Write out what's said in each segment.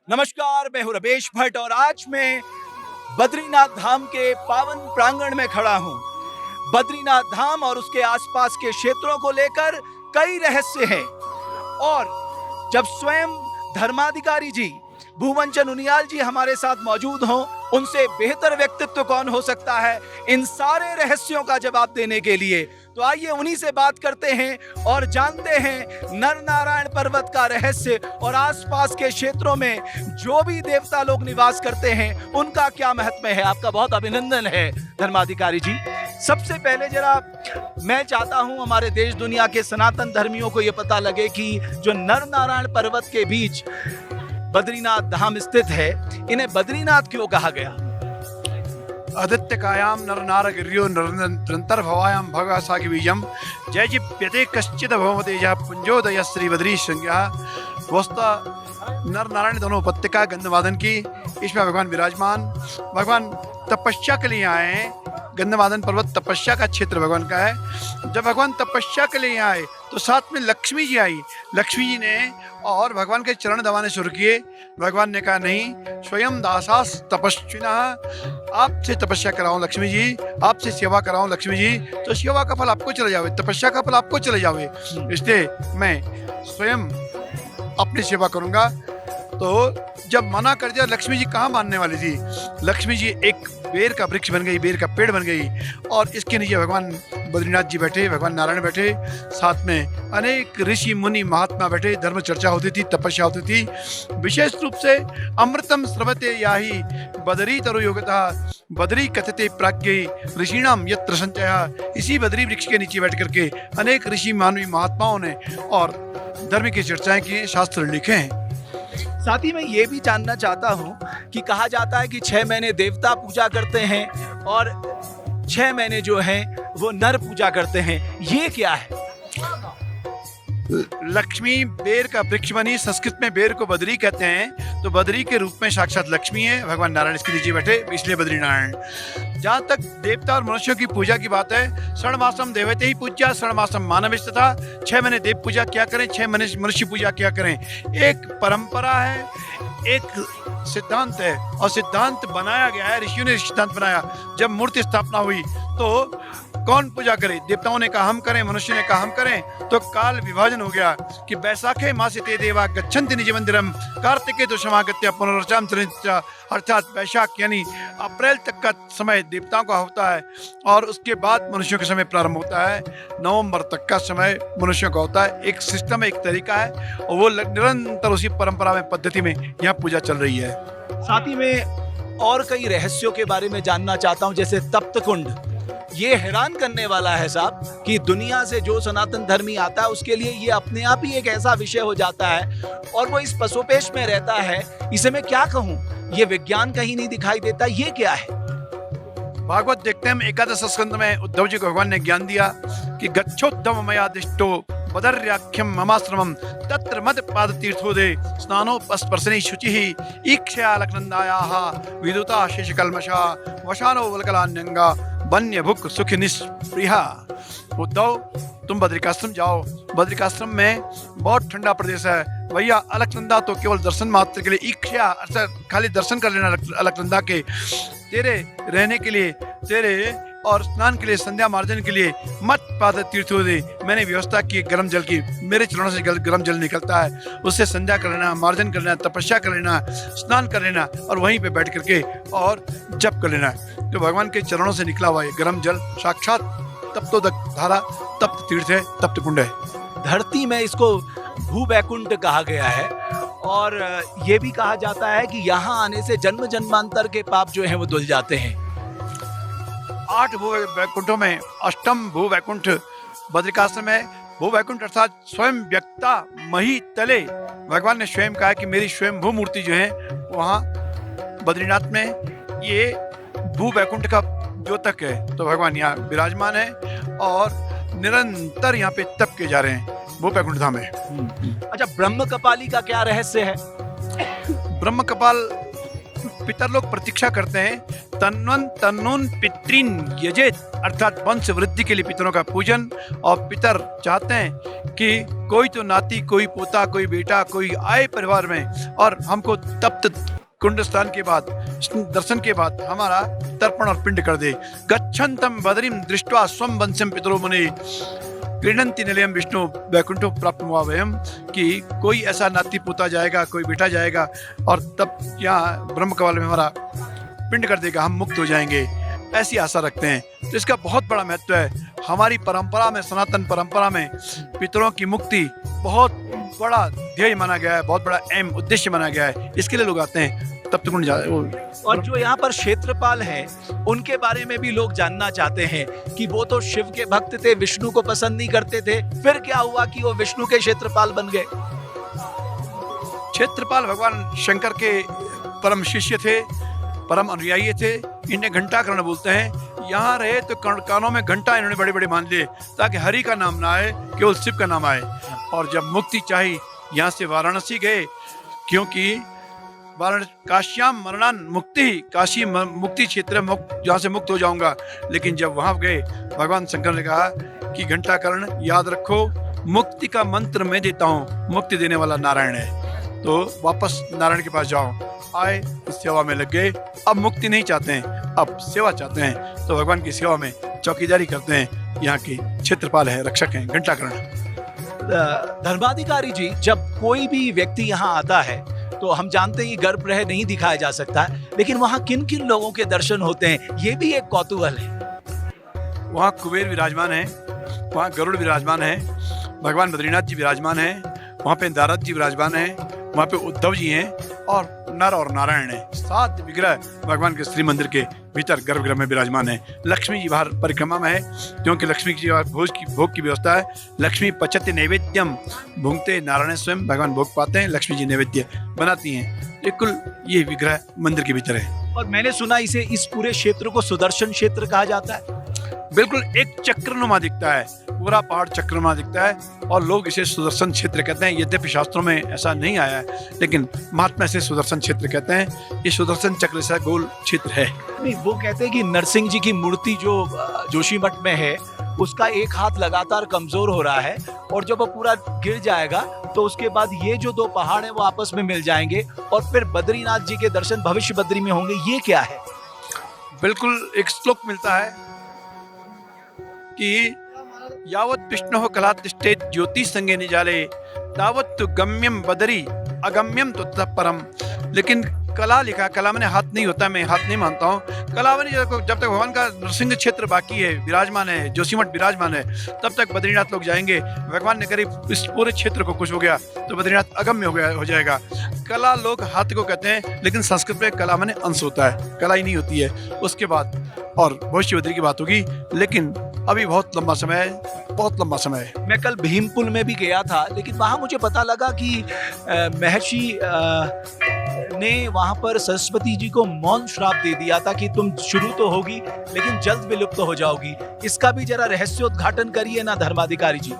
नमस्कार, मैं हूं रमेश भट्ट और आज मैं बद्रीनाथ धाम के पावन प्रांगण में खड़ा हूं। बद्रीनाथ धाम और उसके आसपास के क्षेत्रों को लेकर कई रहस्य हैं और जब स्वयं धर्माधिकारी जी भुवनचंद उनियाल जी हमारे साथ मौजूद हों, उनसे बेहतर व्यक्तित्व कौन हो सकता है इन सारे रहस्यों का जवाब देने के लिए। तो आइए उन्हीं से बात करते हैं और जानते हैं नर नारायण पर्वत का रहस्य और आसपास के क्षेत्रों में जो भी देवता लोग निवास करते हैं उनका क्या महत्व है। आपका बहुत अभिनंदन है धर्माधिकारी जी। सबसे पहले जरा मैं चाहता हूं हमारे देश दुनिया के सनातन धर्मियों को यह पता लगे कि जो नर नारायण पर्वत के बीच बद्रीनाथ धाम स्थित है, इन्हें बद्रीनाथ क्यों कहा गया? आदित्य कायाम नर नारगिर्यो निरंतर भवायाम भगा सागी बीजम जय जिप्यते कश्चित भवते जह पुंजोदय श्री बद्री संज्ञा। वस्ता नर नारायण दोनों उपत्यका गंधवादन की, इसमें भगवान विराजमान, भगवान तपस्या के लिए आए हैं। गंधवादन पर्वत तपस्या का क्षेत्र भगवान का है। जब भगवान तपस्या के लिए आए तो साथ में लक्ष्मी जी आई। लक्ष्मी जी ने और भगवान के चरण दबाने शुरू किए। भगवान ने कहा नहीं, स्वयं दासास तपस्विना, आपसे तपस्या कराऊं लक्ष्मी जी, आपसे सेवा कराऊं लक्ष्मी जी, तो सेवा का फल आपको चले जावे, तपस्या का फल आपको चले जावे, इसलिए मैं स्वयं अपनी सेवा करूंगा। तो जब मना कर दिया, लक्ष्मी जी कहाँ मानने वाली थी। लक्ष्मी जी एक बेर का वृक्ष बन गई, बेर का पेड़ बन गई और इसके नीचे भगवान बद्रीनाथ जी बैठे, भगवान नारायण बैठे, साथ में अनेक ऋषि मुनि महात्मा बैठे, धर्म चर्चा होती थी, तपस्या होती थी। विशेष रूप से अमृतम स्रवते याही बदरी तरु योगता बदरी कथते प्राज्ञ ऋषिणाम यत्र संचय। इसी बदरी वृक्ष के नीचे बैठ करके अनेक ऋषि मानवी महात्माओं ने और धर्म की चर्चाएं की, शास्त्र लिखे हैं। साथ ही मैं ये भी जानना चाहता हूँ कि कहा जाता है कि 6 महीने देवता पूजा करते हैं और 6 महीने जो हैं वो नर पूजा करते हैं, ये क्या है? लक्ष्मी बेर का वृक्ष बनी, संस्कृत में बेर को बदरी कहते हैं, तो बदरी के रूप में साक्षात लक्ष्मी है। भगवान नारायण इसके नीचे बैठे, इसलिए बद्री नारायण। जहाँ तक देवता और मनुष्यों की पूजा की बात है, षण्मासम देवते ही पूज्या षण्मासम मानविष्ट था। 6 महीने देव पूजा क्या करें, 6 महीने मनुष्य पूजा क्या करें। एक परंपरा है, एक सिद्धांत है और सिद्धांत बनाया गया है, ऋषियों ने सिद्धांत बनाया। जब मूर्ति स्थापना हुई तो कौन पूजा करे, देवताओं ने कहा हम करें, मनुष्य ने कहा हम करें, तो काल विभाजन हो गया कि बैसाखे मासे ते देवा गच्छन्ति निज मंदिरम कार्तिके तो समागत्य पुनर्वचाम चरित्रा, अर्थात वैशाख यानी अप्रैल तक का समय देवताओं का होता है और उसके बाद मनुष्यों का समय प्रारंभ होता है। नवंबर तक का समय मनुष्यों का होता है। एक सिस्टम है, एक तरीका है और वो निरंतर उसी परंपरा में, पद्धति में यहाँ पूजा चल रही है। साथ ही में और कई रहस्यों के बारे में जानना चाहता हूँ, जैसे तप्त कुंड। ये हैरान करने वाला है साहब कि दुनिया से जो सनातन धर्मी आता है उसके लिए ये अपने आप ही एक ऐसा विषय हो जाता है और वो इस पसोपेश में रहता है। इसे मैं क्या कहूँ, ये विज्ञान कहीं नहीं दिखाई देता, ये क्या है? भागवत देखते हैं हम, एकादश स्कंद में उद्धव जी को भगवान ने ज्ञान दिया कि गच्छोद्धव मया दिष्टो बदर्याख्यम ममाश्रमम तत्र मद पाद तीर्थोदे स्नानोपस्पर्शने शुचिः ईक्षया लक्नंदायाः विदुता शेषकल्मषा वशानो वल्कलान्यंगा वन्य भुक सुख निष्प्रिया। उद्धव तुम बद्रिकाश्रम जाओ, बद्रिकाश्रम में बहुत ठंडा प्रदेश है भैया। अलकनंदा तो केवल दर्शन मात्र के लिए, ईक्षया अर्थात खाली दर्शन कर लेना अलकनंदा के, तेरे रहने के लिए, तेरे और स्नान के लिए, संध्या मार्जन के लिए मत पाद तीर्थोदय, मैंने व्यवस्था की गर्म जल की, मेरे चरणों से गर्म जल निकलता है, उससे संध्या कर लेना, मार्जन कर लेना, तपस्या कर लेना, स्नान कर लेना और वहीं पे बैठ करके और जप कर लेना। तो भगवान के चरणों से निकला हुआ ये गर्म जल साक्षात तप्तोदक धारा, तप्त तीर्थ है, तप्त कुंड है। धरती में इसको भू वैकुंठ कहा गया है और ये भी कहा जाता है कि यहाँ आने से जन्म जन्मांतर के पाप जो हैं वो धुल जाते हैं। 8 भू वैकुंठों में अष्टम भू वैकुंठ बद्रिकाश्रम है। भू वैकुंठ अर्थात स्वयं व्यक्ता मही तले, भगवान ने स्वयं कहा कि मेरी स्वयं भू मूर्ति जो है वहाँ बद्रीनाथ में, ये भू वैकुंठ का द्योतक है। तो भगवान यहाँ विराजमान है और निरंतर यहाँ पे तप के जा रहे हैं भू वैकुंठ धाम में। अच्छा, ब्रह्म कपाली का क्या रहस्य है? ब्रह्म कपाल पितर लोग प्रतीक्षा करते हैं, तन्वन तन्नून पितृन यजेत, अर्थात वंश वृद्धि के लिए पितरों का पूजन, और पितर चाहते हैं कि कोई तो नाती, कोई पोता, कोई बेटा, कोई आए परिवार में, और हमको तप्त कुंड स्नान के बाद, दर्शन के बाद हमारा तर्पण और पिंड कर दे। गच्छन्तम बदरीम दृष्ट्वा स्वम वंशम पितरो मुने क्रीडंती निलयम विष्णु वैकुंठो प्राप्त वयम, कि कोई ऐसा नाती पोता जाएगा, कोई बेटा जाएगा और तब यहाँ ब्रह्म कमल में हमारा पिंड कर देगा, हम मुक्त हो जाएंगे, ऐसी आशा रखते हैं। तो इसका बहुत बड़ा महत्व है। हमारी परंपरा में, सनातन परंपरा में पितरों की मुक्ति बहुत बड़ा ध्येय माना गया है, बहुत बड़ा एम, उद्देश्य माना गया है। इसके लिए लोग आते हैं तप्त कुंड और जो यहाँ पर क्षेत्रपाल हैं, उनके बारे में भी लोग जानना चाहते हैं कि वो तो शिव के भक्त थे, विष्णु को पसंद नहीं करते थे, फिर क्या हुआ कि वो विष्णु के क्षेत्रपाल बन गए? क्षेत्रपाल भगवान शंकर के परम शिष्य थे, परम अनुयायी थे। इन्हें घंटाकर्ण बोलते हैं। यहाँ रहे तो कानों में घंटा इन्होंने बड़े बड़े मान लिए, ताकि हरि का नाम ना आए, केवल शिव का नाम आए। और जब मुक्ति चाहिए, यहाँ से वाराणसी गए, क्योंकि काश्याम मरणान मुक्ति, काशी मुक्ति क्षेत्र, जहाँ से मुक्त हो जाऊंगा। लेकिन जब वहाँ गए, भगवान शंकर ने कहा कि घंटाकर्ण याद रखो, मुक्ति का मंत्र मैं देता हूँ, मुक्ति देने वाला नारायण है, तो वापस नारायण के पास जाओ। आए, इस सेवा में लग गए। अब मुक्ति नहीं चाहते हैं, अब सेवा चाहते हैं, तो भगवान की सेवा में चौकीदारी करते हैं। यहाँ के क्षेत्रपाल है, रक्षक हैं घंटाकर्ण। धर्माधिकारी जी, जब कोई भी व्यक्ति यहाँ आता है तो हम जानते हैं गर्भगृह नहीं दिखाया जा सकता, लेकिन वहाँ किन किन लोगों के दर्शन होते हैं, ये भी एक कौतूहल है। वहाँ कुबेर विराजमान है, वहाँ गरुड़ विराजमान है, भगवान बद्रीनाथ जी विराजमान है, वहाँ पे नारद जी विराजमान है, वहाँ पे उद्धव जी हैं, और नर और नारायण है। 7 विग्रह भगवान के श्री मंदिर के भीतर गर्भगृह में विराजमान है। लक्ष्मी जी बाहर परिक्रमा में है, क्योंकि लक्ष्मी जी भोग की व्यवस्था है। लक्ष्मी पचत्य नैवेद्यम भुंगते नारायण स्वयं, भगवान भोग पाते हैं, लक्ष्मी जी नैवेद्य बनाती हैं। ये कुल ये विग्रह मंदिर के भीतर है। और मैंने सुना इस पूरे क्षेत्र को सुदर्शन क्षेत्र कहा जाता है। बिल्कुल एक चक्रनुमा दिखता है, पूरा पहाड़ चक्रनुमा दिखता है, और लोग इसे सुदर्शन क्षेत्र कहते हैं। यद्यपि शास्त्रों में ऐसा नहीं आया है, लेकिन महात्मा इसे सुदर्शन क्षेत्र कहते हैं। ये सुदर्शन चक्र सा गोल क्षेत्र है। वो कहते हैं कि नरसिंह जी की मूर्ति जो जोशीमठ में है, उसका एक हाथ लगातार कमजोर हो रहा है, और जब वो पूरा गिर जाएगा तो उसके बाद ये जो 2 पहाड़ हैं वो आपस में मिल जाएंगे, और फिर बद्रीनाथ जी के दर्शन भविष्य बद्री में होंगे। ये क्या है? बिल्कुल एक श्लोक मिलता है कि यावत् विष्णुः कला तिष्ठेत् ज्योति संगे निजाले, तावत् तु गम्यम बदरी अगम्यम तो ततः परम। लेकिन कला लिखा, कला मैंने हाथ नहीं होता, मैं हाथ नहीं मानता हूँ। कला मैंने जब तक भगवान का नरसिंह क्षेत्र बाकी है, विराजमान है, जोशीमठ विराजमान है, तब तक बद्रीनाथ लोग जाएंगे। भगवान ने करीब इस पूरे क्षेत्र को कुछ हो गया तो बद्रीनाथ अगम्य हो जाएगा। कला लोग हाथ को कहते हैं, लेकिन संस्कृत में कला मैंने अंश होता है, कला ही नहीं होती है। उसके बाद और भविष्य बद्री की बात होगी, लेकिन अभी बहुत लंबा समय है, बहुत लंबा समय है। मैं कल भीमपुल में भी गया था, लेकिन वहाँ मुझे पता लगा कि महर्षि ने वहाँ पर सरस्वती जी को मौन श्राप दे दिया था कि तुम शुरू तो होगी लेकिन जल्द विलुप्त हो जाओगी। इसका भी जरा रहस्योद्घाटन करिए ना धर्माधिकारी जी।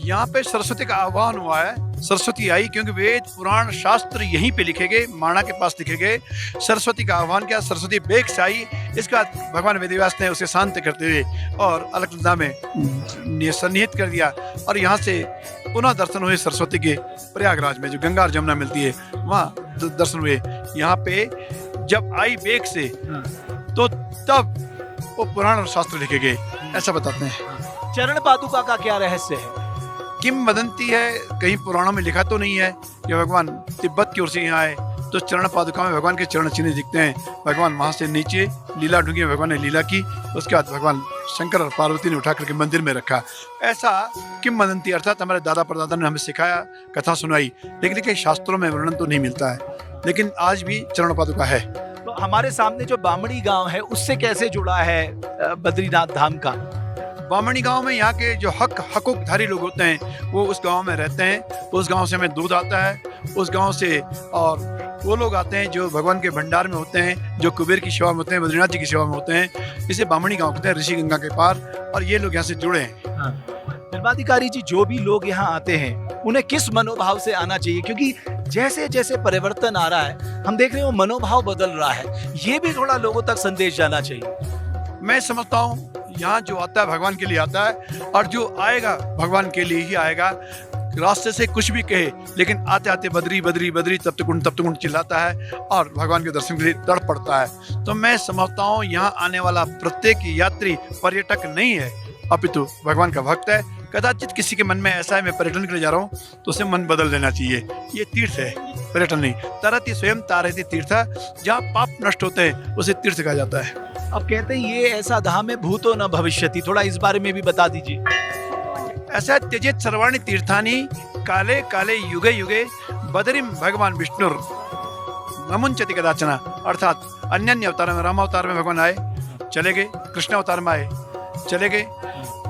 यहाँ पे सरस्वती का आह्वान हुआ है, सरस्वती आई, क्योंकि वेद पुराण शास्त्र यहीं पे लिखे गए, माणा के पास लिखे गए। सरस्वती का आह्वान किया, सरस्वती बेग से आई। इसके बाद भगवान वेदव्यास ने उसे शांत करते हुए और अलकनंदा में सन्निहित कर दिया, और यहाँ से पुनः दर्शन हुए सरस्वती के प्रयागराज में, जो गंगा और जमुना मिलती है, वहाँ दर्शन हुए। यहाँ पे जब आई बेग से, तो तब वो पुराण और शास्त्र लिखे गए, ऐसा बताते हैं। चरण पादुका का क्या रहस्य है? किंवदंती है, कहीं पुराणों में लिखा तो नहीं है। जब भगवान तिब्बत की ओर से यहाँ आए तो चरण पादुका में भगवान के चरण चिन्ह दिखते हैं। भगवान वहाँ से नीचे लीला ढूंढी, भगवान ने लीला की, उसके बाद भगवान शंकर और पार्वती ने उठा करके मंदिर में रखा। ऐसा किंवदंती, अर्थात हमारे दादा परदादा ने हमें सिखाया, कथा सुनाई, लेकिन शास्त्रों में वर्णन तो नहीं मिलता है, लेकिन आज भी चरण पादुका है। तो हमारे सामने जो बामणी गांव है, उससे कैसे जुड़ा है बद्रीनाथ धाम का? बामणी गांव में यहाँ के जो हकूकधारी लोग होते हैं, वो उस गांव में रहते हैं। उस गांव से हमें दूध आता है, उस गांव से, और वो लोग आते हैं जो भगवान के भंडार में होते हैं, जो कुबेर की सेवा में होते हैं, बद्रीनाथ जी की सेवा में होते हैं। इसे बामणी गांव कहते हैं, ऋषि गंगा के पार, और ये लोग यहाँ से जुड़े हैं। धर्माधिकारी जी, जो भी लोग यहाँ आते हैं, उन्हें किस मनोभाव से आना चाहिए? क्योंकि जैसे जैसे परिवर्तन आ रहा है, हम देख रहे हैं वो मनोभाव बदल रहा है, ये भी थोड़ा लोगों तक संदेश जाना चाहिए। मैं समझता हूँ यहाँ जो आता है भगवान के लिए आता है, और जो आएगा भगवान के लिए ही आएगा। रास्ते से कुछ भी कहे, लेकिन आते आते बद्री बद्री बद्री तब तक कुंड चिल्लाता है और भगवान के दर्शन के लिए तड़प पड़ता है। तो मैं समझता हूँ यहाँ आने वाला प्रत्येक यात्री पर्यटक नहीं है, अपितु भगवान का भक्त है। कदाचित किसी के मन में ऐसा है मैं पर्यटन के लिए जा रहा हूँ, तो उसे मन बदल लेना चाहिए। ये तीर्थ है, पर्यटन नहीं। तरति स्वयं तारति तीर्थ, जहाँ पाप नष्ट होते हैं उसे तीर्थ कहा जाता है। अब कहते हैं ये ऐसा धाम है भूतो न भविष्यति, थोड़ा इस बारे में भी बता दीजिए। ऐसा त्यजेत सर्वाणि तीर्थानि काले काले युगे युगे बदरिम भगवान विष्णुर नमुंचति कदाचन। अर्थात अन्य अन्य अवतार में, राम अवतार में भगवान आए चले गए, कृष्ण अवतार में आए चले गए,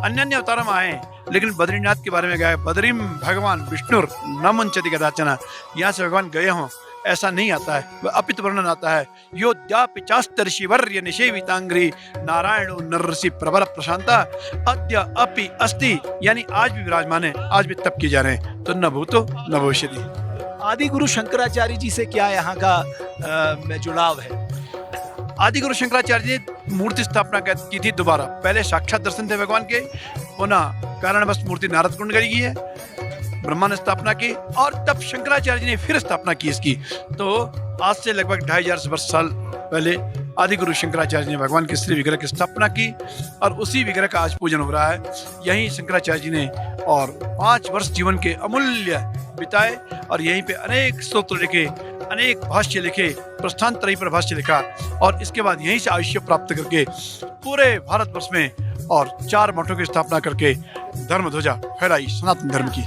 अन्य अन्य अवतार में आए, लेकिन बद्रीनाथ के बारे में गए बदरिम भगवान विष्णुर नमुंचति कदाचन। यहाँ से भगवान गए हों ऐसा नहीं आता है, वह अपित वर्णन आता है। योद्यापिचास्तर्षिवर्य निषेवितांग्री नारायणो नरसी प्रबर प्रशांता अद्य अपि अस्ति, यानी आज भी विराजमान है, आज भी तप किए जा रहे हैं। तो न भूतो न भविष्यति। आदि गुरु शंकराचार्य जी से क्या यहाँ का जुड़ाव है? आदि गुरु शंकराचार्य जी ने मूर्ति स्थापना की थी दोबारा। पहले साक्षात दर्शन थे भगवान के, पुनः कारणवश मूर्ति नारद कुंड गई है, ब्रह्मा ने स्थापना की, और तब शंकराचार्य जी ने फिर स्थापना की इसकी। तो आज से लगभग 2500 साल पहले आदि गुरु शंकराचार्य ने भगवान के श्री विग्रह की स्थापना की, और उसी विग्रह का आज पूजन हो रहा है। यहीं शंकराचार्य जी ने और 5 वर्ष जीवन के अमूल्य बिताए, और यहीं पे अनेक स्तोत्र लिखे, अनेक भाष्य लिखे, प्रस्थान त्रयी पर भाष्य लिखा, और इसके बाद यहीं से आयुष्य प्राप्त करके पूरे भारतवर्ष में और 4 मठों की स्थापना करके धर्म ध्वजा फहराई, सनातन धर्म की।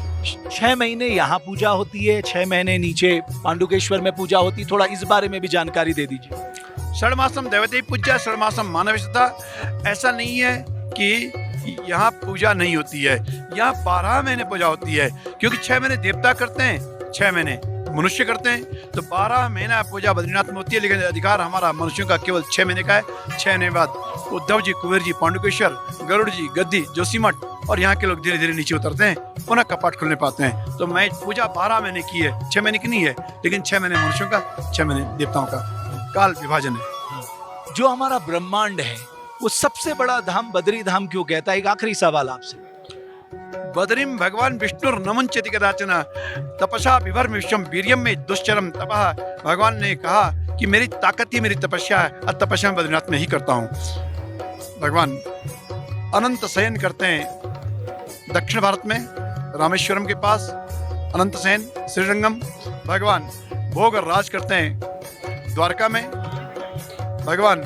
6 महीने यहाँ पूजा होती है, 6 महीने नीचे पांडुकेश्वर में पूजा होती है, थोड़ा इस बारे में भी जानकारी दे दीजिए। षडमासम दैवते पूज्य षडमासम मानवता। ऐसा नहीं है कि यहाँ पूजा नहीं होती है, यहाँ 12 महीने पूजा होती है, क्योंकि 6 महीने देवता करते हैं, 6 महीने मनुष्य करते हैं। तो 12 महीना पूजा बद्रीनाथ में होती है, लेकिन अधिकार हमारा मनुष्यों का केवल 6 महीने का है। 6 महीने बाद उद्धव जी, कुबेर जी, पांडुकेश्वर, गरुड़ जी, गद्दी, जोशीमठ और यहाँ के लोग धीरे धीरे नीचे उतरते हैं, पुनः कपाट खुलने पाते हैं। तो मैं पूजा 12 महीने की है, 6 महीने की नहीं है, लेकिन 6 महीने मनुष्यों का, 6 महीने देवताओं का काल विभाजन है। जो हमारा ब्रह्मांड है वो सबसे बड़ा धाम बद्री धाम क्यों कहता है? एक आखिरी सवाल आपसे। बदरिम भगवान विष्णु नमुंचति कदाचन तपसा विभर्म विश्वम वीर्यम में दुश्चरम तपः। भगवान ने कहा कि मेरी ताकत ही मेरी तपस्या है, और तपस्या मैं बद्रीनाथ में ही करता हूँ। भगवान अनंत शयन करते हैं दक्षिण भारत में, रामेश्वरम के पास अनंत शयन श्रीरंगम। भगवान भोग और राज करते हैं द्वारका में। भगवान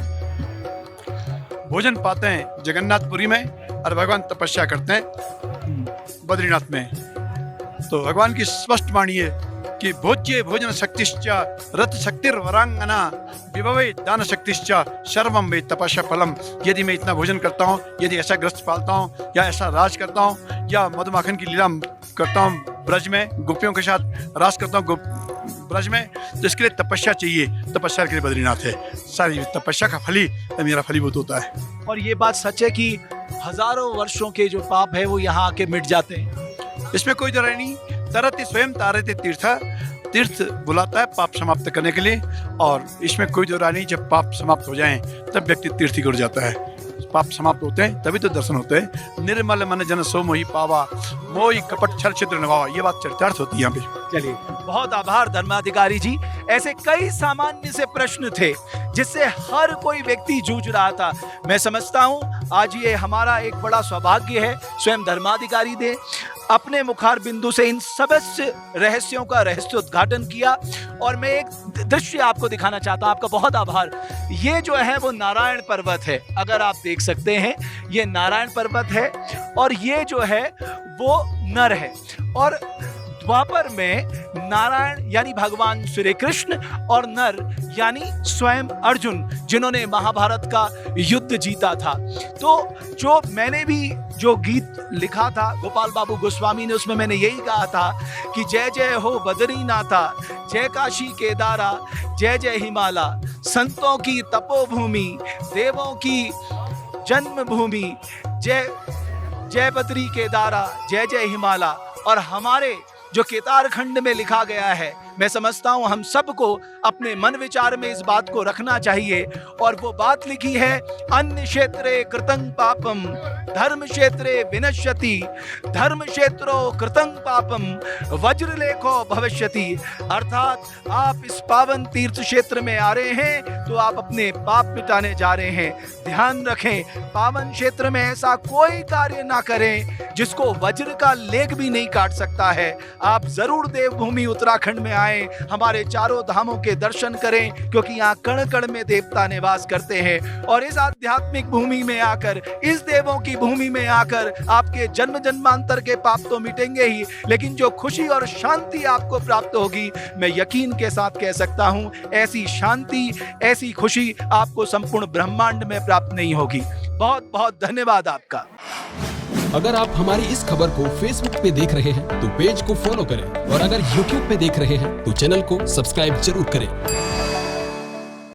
भोजन पाते हैं जगन्नाथपुरी में, और भगवान तपस्या करते हैं बद्रीनाथ में। तो भगवान की स्पष्ट वाणी है कि भोज्य भोजन शक्तिश्च रथ शक्तिर वरांगना विभवे दान शक्तिश्च सर्वम वे तपस्या फलम। यदि मैं इतना भोजन करता हूँ, यदि ऐसा ग्रस्त पालता हूँ, या ऐसा राज करता हूँ, या मधुमाखन की लीला करता हूँ ब्रज में, गोपियों के साथ राज करता हूँ ब्रज में, तो इसके लिए तपस्या चाहिए। तपस्या के लिए बद्रीनाथ है, सारी तपस्या का फल ही मेरा फलीभूत होता है। और ये बात सच है कि हजारों वर्षों के जो पाप है वो यहाँ आके मिट जाते हैं, इसमें कोई डर नहीं। तरति स्वयं तारति तीर्थ, तीर्थ बुलाता है पाप समाप्त करने के लिए, और इसमें कोई दो राय नहीं। जब पाप समाप्त हो जाएं तब व्यक्ति तीर्थ की ओर जाता है। पाप समाप्त होते हैं तभी तो दर्शन होते हैं। निर्मल मन जन सो मोहि पावा, मोहि कपट छल छिद्र निभावा। ये बात चरितार्थ होती है यहाँ पे। चलिए, बहुत आभार धर्माधिकारी जी। ऐसे कई सामान्य से प्रश्न थे जिससे हर कोई व्यक्ति जूझ रहा था। मैं समझता हूँ आज ये हमारा एक बड़ा सौभाग्य है, स्वयं धर्माधिकारी दे अपने मुखार बिंदु से इन सबसे रहस्यों का रहस्योद्घाटन किया। और मैं एक दृश्य आपको दिखाना चाहता हूँ। आपका बहुत आभार। ये जो है वो नारायण पर्वत है, अगर आप देख सकते हैं ये नारायण पर्वत है, और ये जो है वो नर है। और द्वापर में नारायण यानी भगवान श्री कृष्ण और नर यानी स्वयं अर्जुन, जिन्होंने महाभारत का युद्ध जीता था। तो जो मैंने भी जो गीत लिखा था गोपाल बाबू गोस्वामी ने, उसमें मैंने यही कहा था कि जय जय हो बद्रीनाथा, जय काशी केदारा, जय जय हिमाला, संतों की तपोभूमि, देवों की जन्मभूमि, जय जय बद्री केदारा, जय जय हिमाला। और हमारे जो केदार खंड में लिखा गया है मैं समझता हूं हम सबको अपने मन विचार में इस बात को रखना चाहिए। और वो बात लिखी है, अन्य क्षेत्रे कृतं पापम धर्म क्षेत्रे विनश्यति, धर्म क्षेत्रो कृतं पापम वज्रलेखो भविष्यति। अर्थात आप इस पावन तीर्थ क्षेत्र में आ रहे हैं तो आप अपने पाप मिटाने जा रहे हैं। ध्यान रखें, पावन क्षेत्र में ऐसा कोई कार्य ना करें जिसको वज्र का लेख भी नहीं काट सकता है। आप जरूर देवभूमि उत्तराखंड में आए, हमारे चारों धामों के दर्शन करें, क्योंकि यहाँ कण कण में देवता निवास करते हैं। और इस आध्यात्मिक भूमि में आकर, इस देवों की भूमि में आकर आपके जन्म जन्मांतर के पाप तो मिटेंगे ही, लेकिन जो खुशी और शांति आपको प्राप्त होगी, मैं यकीन के साथ कह सकता हूं, ऐसी शांति, ऐसी खुशी आपको संपूर्ण ब्रह्मांड में प्राप्त नहीं होगी। बहुत बहुत धन्यवाद आपका। अगर आप हमारी इस खबर को Facebook पे देख रहे हैं तो पेज को फॉलो करें, और अगर YouTube पे देख रहे हैं तो चैनल को सब्सक्राइब जरूर करें।